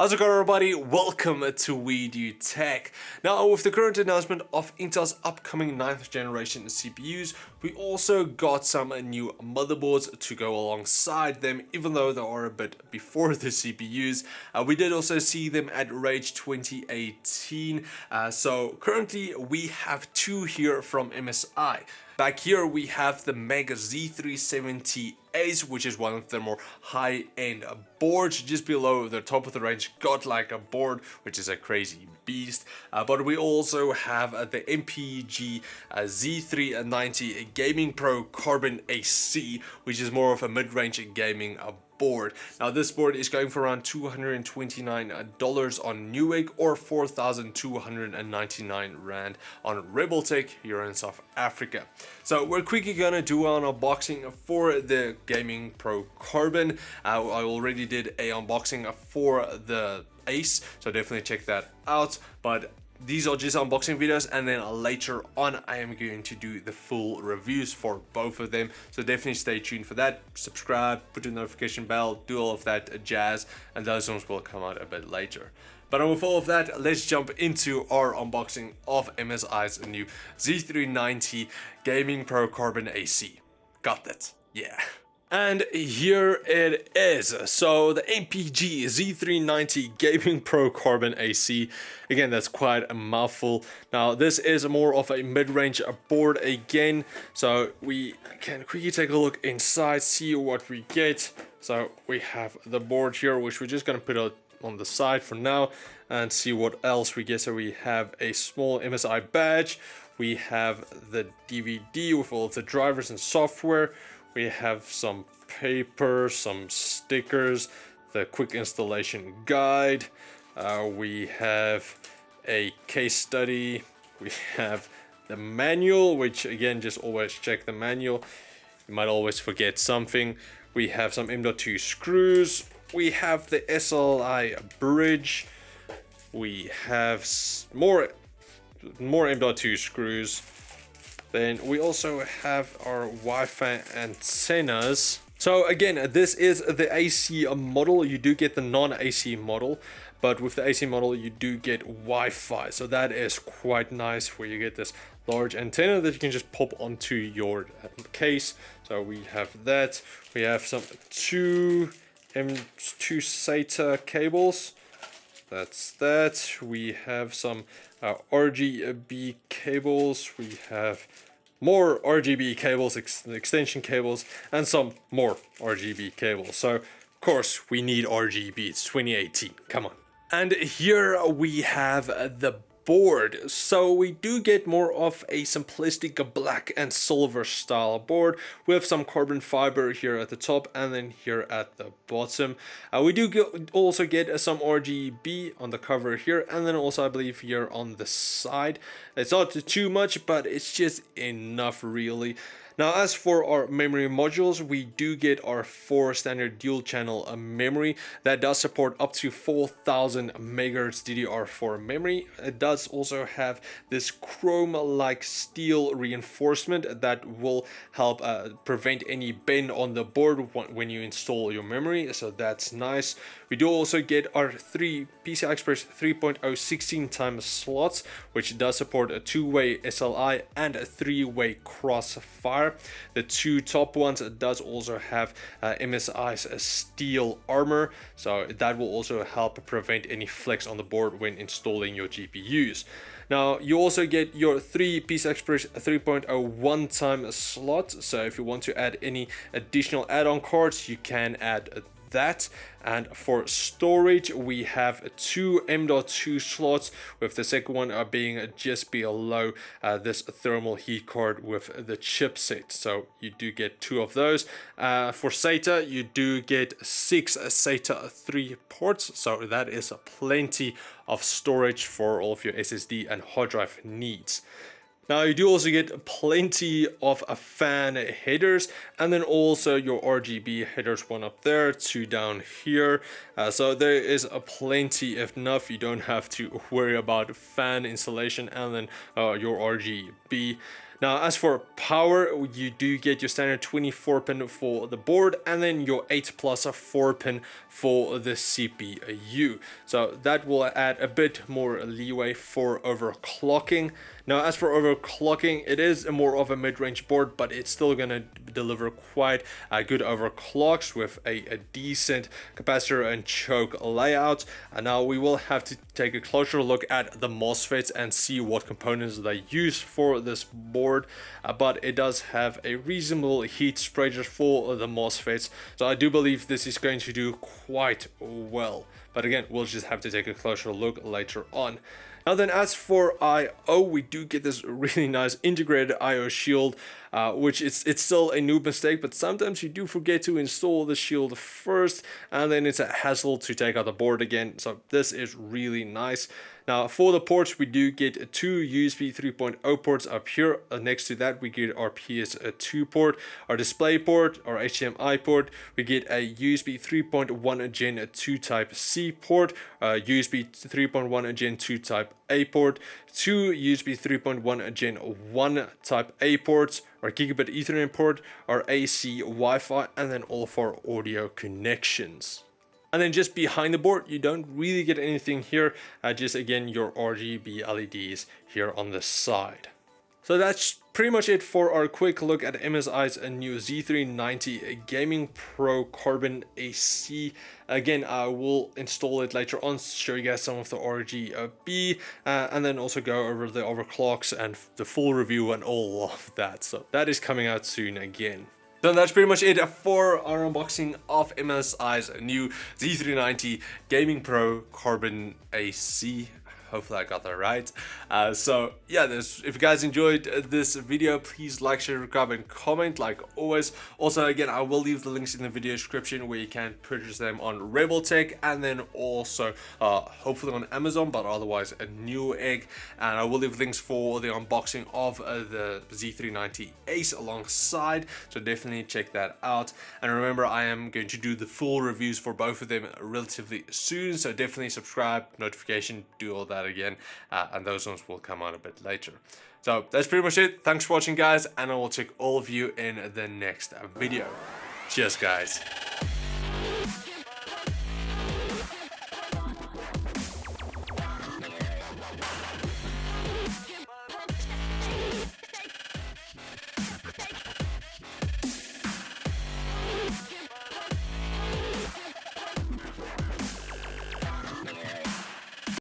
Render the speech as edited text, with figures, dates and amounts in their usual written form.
How's it going, everybody? Welcome to We Do Tech. Now, with the current announcement of Intel's upcoming 9th generation CPUs, we also got some new motherboards to go alongside them, even though they are a bit before the CPUs. We did also see them at Rage 2018. So currently we have two here from MSI. Back here we have the MEG Z390 ACE, which is one of the more high-end boards. Just below the top of the range, got like a board, which is a crazy beast. But we also have the MPG Z390 Gaming Pro Carbon AC, which is more of a mid-range gaming board. Now this board is going for around $229 on Newegg or 4,299 Rand on RebelTech here in South Africa. So we're quickly gonna do an unboxing for the Gaming Pro Carbon. I already did a unboxing for the ACE, so definitely check that out. But these are just unboxing videos, and then later on I am going to do the full reviews for both of them, so definitely stay tuned for that. Subscribe, put the notification bell, do all of that jazz, and those ones will come out a bit later. But with all of that, let's jump into our unboxing of MSI's new Z390 Gaming Pro Carbon AC. Got that? Yeah. And here it is. So the MPG Z390 Gaming Pro Carbon AC. Again, that's quite a mouthful. Now this is more of a mid-range board again. So we can quickly take a look inside, see what we get. So we have the board here, which we're just gonna put out on the side for now and see what else we get. So we have a small MSI badge. We have the DVD with all of the drivers and software. We have some paper, some stickers, the quick installation guide. We have a case study. We have the manual, which again, just always check the manual. You might always forget something. We have some M.2 screws. We have the SLI bridge. We have more M.2 screws. Then we also have our Wi-Fi antennas. So again, this is the AC model. You do get the non-AC model, but with the AC model you do get Wi-Fi. So that is quite nice, where you get this large antenna that you can just pop onto your case. So we have that. We have some two SATA cables. That's that. We have some RGB cables. We have more RGB cables, extension cables, and some more RGB cables. So of course we need RGB. It's 2018. Come on. And here we have the board. So we do get more of a simplistic black and silver style board with some carbon fiber here at the top and then here at the bottom. We do also get some RGB on the cover here, and then also I believe here on the side. It's not too much, but it's just enough really. Now as for our memory modules, we do get our 4 standard dual channel memory that does support up to 4,000 MHz DDR4 memory. It does also have this chrome-like steel reinforcement that will help prevent any bend on the board when you install your memory, so that's nice. We do also get our 3 PCI Express 3.0 16x slots, which does support a 2-way SLI and a 3-way crossfire. The 2 top ones does also have MSI's steel armor, so that will also help prevent any flex on the board when installing your GPUs. Now you also get your 3 PCI Express 3.0 1-time slots, so if you want to add any additional add-on cards, you can add that. And for storage, we have 2 M.2 slots, with the second one being just below this thermal heat card with the chipset. So you do get 2 of those. For SATA, you do get 6 SATA 3 ports, so that is plenty of storage for all of your SSD and hard drive needs. Now you do also get plenty of fan headers, and then also your RGB headers, 1 up there, 2 down here. So there is plenty enough. You don't have to worry about fan installation and then your RGB. Now, as for power, you do get your standard 24 pin for the board and then your 8 plus a 4 pin for the CPU. So that will add a bit more leeway for overclocking. Now, as for overclocking, it is more of a mid-range board, but it's still going to deliver quite good overclocks with a decent capacitor and choke layout. And now we will have to take a closer look at the MOSFETs and see what components they use for this board. But it does have a reasonable heat spreader for the MOSFETs, so I do believe this is going to do quite well. But again, we'll just have to take a closer look later on. Now then, as for I/O, we do get this really nice integrated I/O shield, which it's still a noob mistake, but sometimes you do forget to install the shield first, and then it's a hassle to take out the board again. So this is really nice. Now, for the ports, we do get 2 USB 3.0 ports up here. Next to that, we get our PS2 port, our display port, our HDMI port. We get a USB 3.1 Gen 2 Type C port, USB 3.1 Gen 2 Type A port, 2 USB 3.1 Gen 1 Type A ports, our gigabit Ethernet port, our AC Wi-Fi, and then all of our audio connections. And then just behind the board, you don't really get anything here, just again your RGB LEDs here on the side. So that's pretty much it for our quick look at MSI's new Z390 Gaming Pro Carbon AC. Again, I will install it later on, show you guys some of the RGB, and then also go over the overclocks and the full review and all of that. So that is coming out soon again. So that's pretty much it for our unboxing of MSI's new Z390 Gaming Pro Carbon AC. Hopefully I got that right. So yeah, if you guys enjoyed this video, please like, share, subscribe, and comment like always. Also, again, I will leave the links in the video description where you can purchase them on RebelTech, and then also hopefully on Amazon, but otherwise a Newegg. And I will leave links for the unboxing of the Z390 ACE alongside, so definitely check that out. And remember, I am going to do the full reviews for both of them relatively soon, so definitely subscribe, notification, do all that again, and those ones will come out a bit later. So that's pretty much it. Thanks for watching, guys, and I will check all of you in the next video. Cheers, guys.